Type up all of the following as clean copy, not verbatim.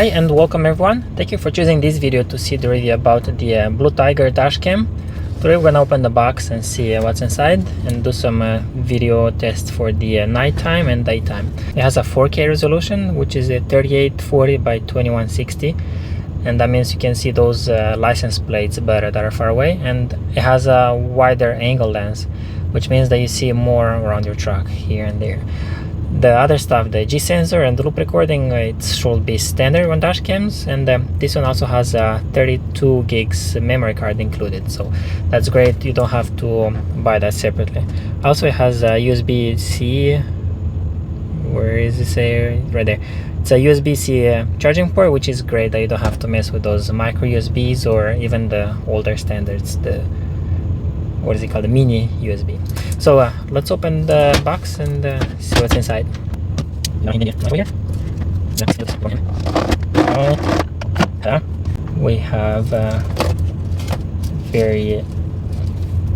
Hi and welcome everyone. Thank you for choosing this video to see the review about the Blue Tiger dash cam. Today we're gonna open the box and see what's inside and do some video tests for the nighttime and daytime. It has a 4K resolution, which is a 3840 by 2160, and that means you can see those license plates better that are far away, and it has a wider angle lens, which means that you see more around your truck here and there. The other stuff, the G sensor and the loop recording, it should be standard on dash cams, and this one also has a 32 gigs memory card included, so that's great. You don't have to buy that separately. Also, it has a USB-C. Where is it? Say right there. It's a USB-C charging port, which is great that you don't have to mess with those micro USBs or even the older standards, the what is it called, the mini USB. So let's open the box and see what's inside. We have very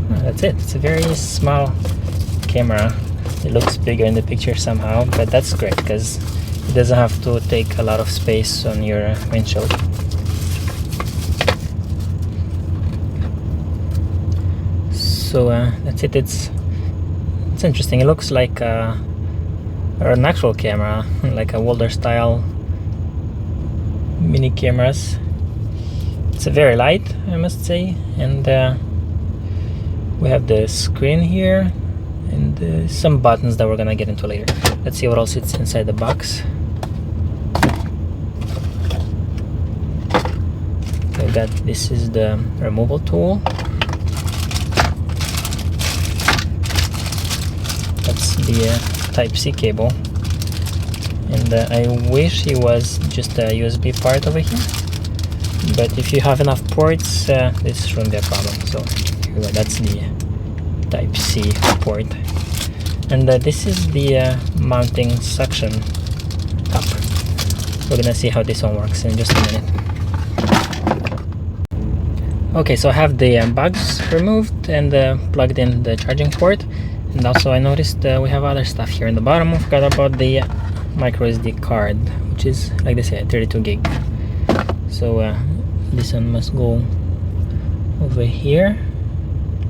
that's it. It's a very small camera. It looks bigger in the picture somehow, but that's great because it doesn't have to take a lot of space on your windshield. So that's it. It's interesting. It looks like an actual camera, like a older style mini cameras. It's very light, I must say, and we have the screen here and some buttons that we're gonna get into later. Let's see what else is inside the box. We got, this is the removal tool. That's the Type-C cable, and I wish it was just a USB part over here, but if you have enough ports, this shouldn't be a problem. So here we go. That's the Type-C port, and this is the mounting suction cup. We're gonna see how this one works in just a minute. Okay, so I have the bugs removed and plugged in the charging port. And also I noticed we have other stuff here in the bottom. I forgot about the micro SD card, which is, like they said, 32 gig. So this one must go over here.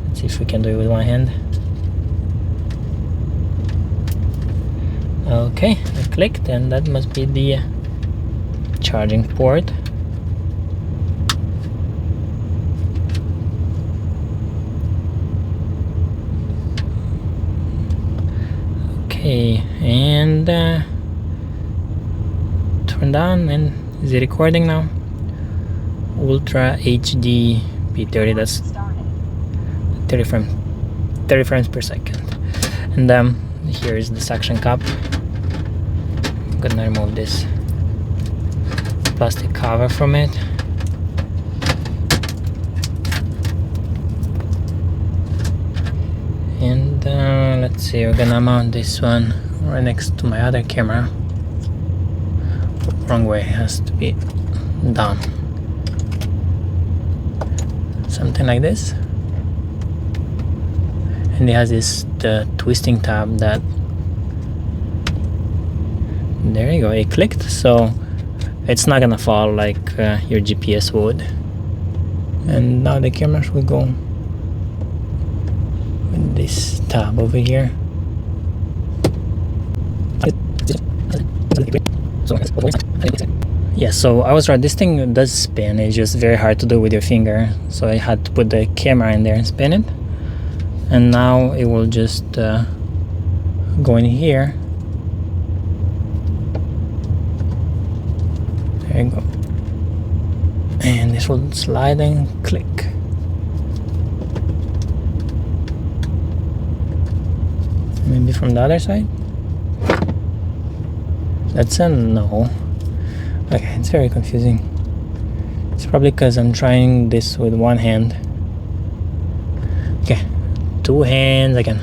Let's see if we can do it with one hand. Okay, I clicked, and that must be the charging port. Okay, and turned on, and is it recording now? Ultra HD P30, that's 30 frames per second. And here is the suction cup. I'm gonna remove this plastic cover from it. And let's see, we're gonna mount this one right next to my other camera. Wrong way, it has to be down. Something like this. And it has the twisting tab that, there you go, it clicked, so it's not gonna fall like your GPS would. And now the camera should go with this tab over here. Yeah, so I was right, this thing does spin. It's just very hard to do with your finger, so I had to put the camera in there and spin it, and now it will just go in here. There you go, and this will slide and click. Maybe from the other side. That's a no. Okay, it's very confusing. It's probably because I'm trying this with one hand. Okay, two hands again.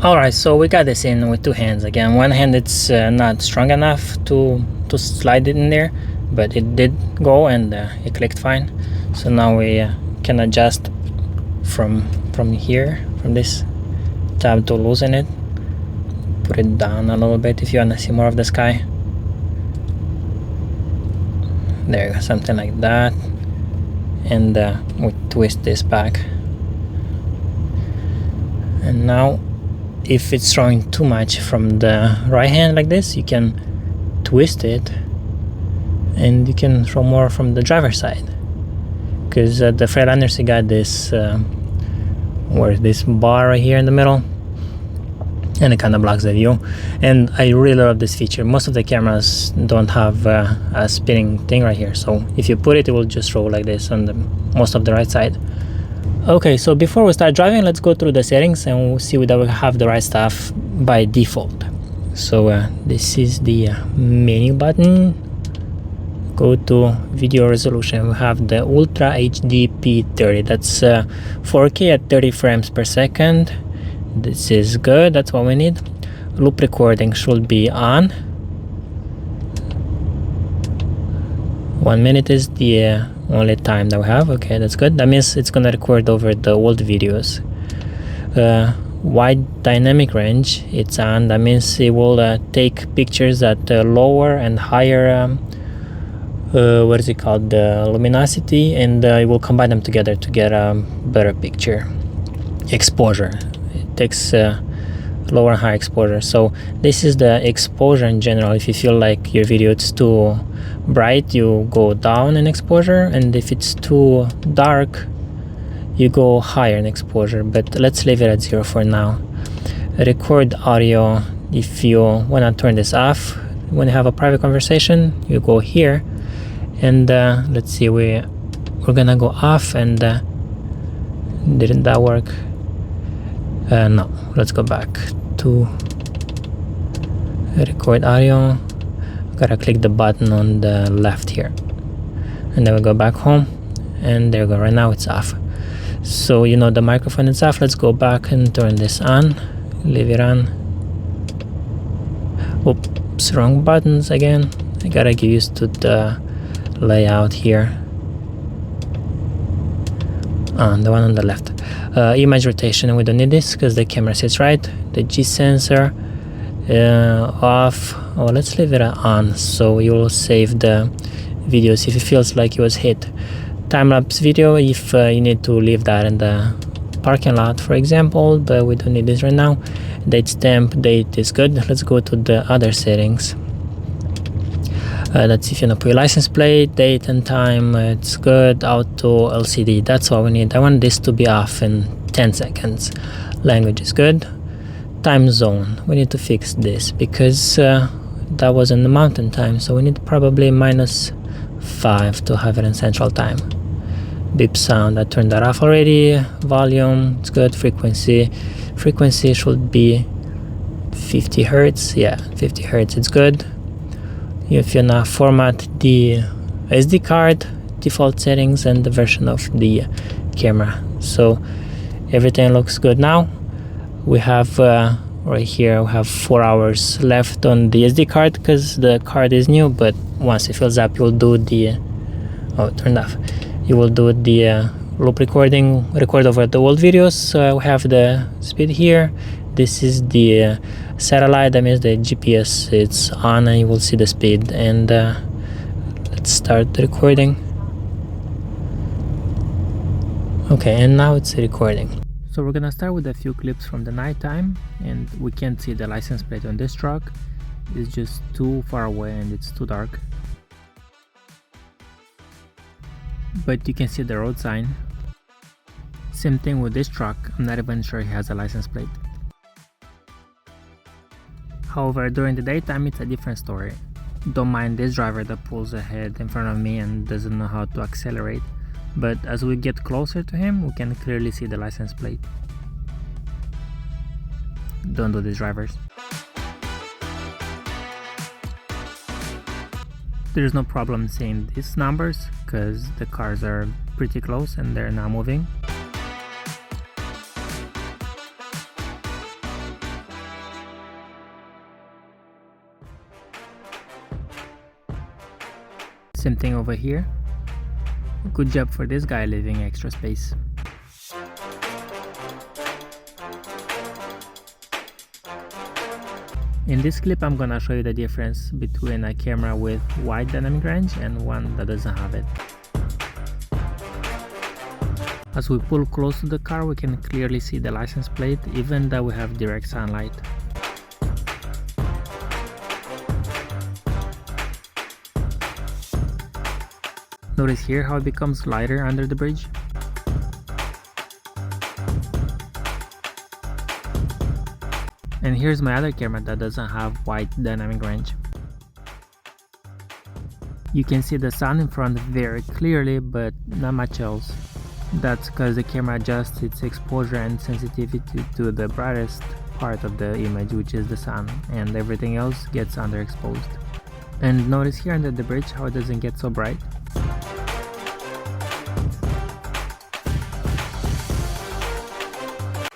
Alright, so we got this in with two hands again. One hand, it's not strong enough to slide it in there, but it did go, and it clicked fine. So now we can adjust from here, from this tab, to loosen it. Put it down a little bit if you want to see more of the sky. There you go, something like that. And we twist this back. And now if it's showing too much from the right hand like this, you can twist it and you can throw more from the driver's side, because the Freightliners, you got this this bar right here in the middle, and it kind of blocks the view. And I really love this feature. Most of the cameras don't have a spinning thing right here, so if you put it, it will just roll like this on the most of the right side. Okay, so before we start driving, let's go through the settings and we'll see that we have the right stuff by default. So this is the menu button. Go to video resolution. We have the Ultra HD P30. That's 4K at 30 frames per second. This is good, that's what we need. Loop recording should be on. 1 minute is the only time that we have. Okay, that's good. That means it's gonna record over the old videos. Wide dynamic range, it's on. That means it will take pictures at lower and higher what is it called, the luminosity, and it will combine them together to get a better picture. Exposure, it takes lower and higher exposure. So this is the exposure in general. If you feel like your video is too bright, you go down in exposure, and if it's too dark, you go higher in exposure, but let's leave it at 0 for now. Record audio, if you want to turn this off when you have a private conversation, you go here, and let's see, we're gonna go off, and didn't that work? No, let's go back to record audio. Gotta click the button on the left here, and then we go back home, and there we go. Right now it's off, so you know the microphone is off. Let's go back and turn this on, leave it on. Oops, wrong buttons again. I gotta get used to the layout here. The one on the left. Image rotation, we don't need this because the camera sits right. The G sensor off. Oh, let's leave it on, so you will save the videos if it feels like it was hit. Time-lapse video, if you need to leave that in the parking lot, for example, but we don't need this right now. Date stamp, date is good. Let's go to the other settings. That's if you want to put your license plate, date and time, it's good. Auto LCD, that's what we need. I want this to be off in 10 seconds. Language is good. Time zone, we need to fix this because that was in the mountain time, so we need probably -5 to have it in central time. Beep sound, I turned that off already. Volume, it's good. Frequency should be 50 hertz. Yeah, 50 hertz, it's good. If you now format the SD card, default settings, and the version of the camera, so everything looks good now. We have right here, we have 4 hours left on the SD card because the card is new, but once it fills up, you'll do the turned off. You will do the loop recording, record over the old videos. So we have the speed here. This is the satellite, that means the GPS, it's on, and you will see the speed. And let's start the recording. Okay, and now it's recording. So we're gonna start with a few clips from the nighttime, and we can't see the license plate on this truck. It's just too far away and it's too dark. But you can see the road sign. Same thing with this truck, I'm not even sure he has a license plate. However, during the daytime it's a different story. Don't mind this driver that pulls ahead in front of me and doesn't know how to accelerate. But as we get closer to him, we can clearly see the license plate. Don't do this, drivers. There's no problem seeing these numbers because the cars are pretty close and they're not moving. Same thing over here. Good job for this guy leaving extra space. In this clip I'm gonna show you the difference between a camera with wide dynamic range and one that doesn't have it. As we pull close to the car, we can clearly see the license plate even though we have direct sunlight. Notice here how it becomes lighter under the bridge. And here's my other camera that doesn't have wide dynamic range. You can see the sun in front very clearly, but not much else. That's because the camera adjusts its exposure and sensitivity to the brightest part of the image, which is the sun, and everything else gets underexposed. And notice here under the bridge how it doesn't get so bright.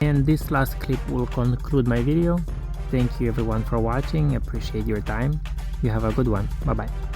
And this last clip will conclude my video. Thank you everyone for watching, appreciate your time. You have a good one. Bye bye.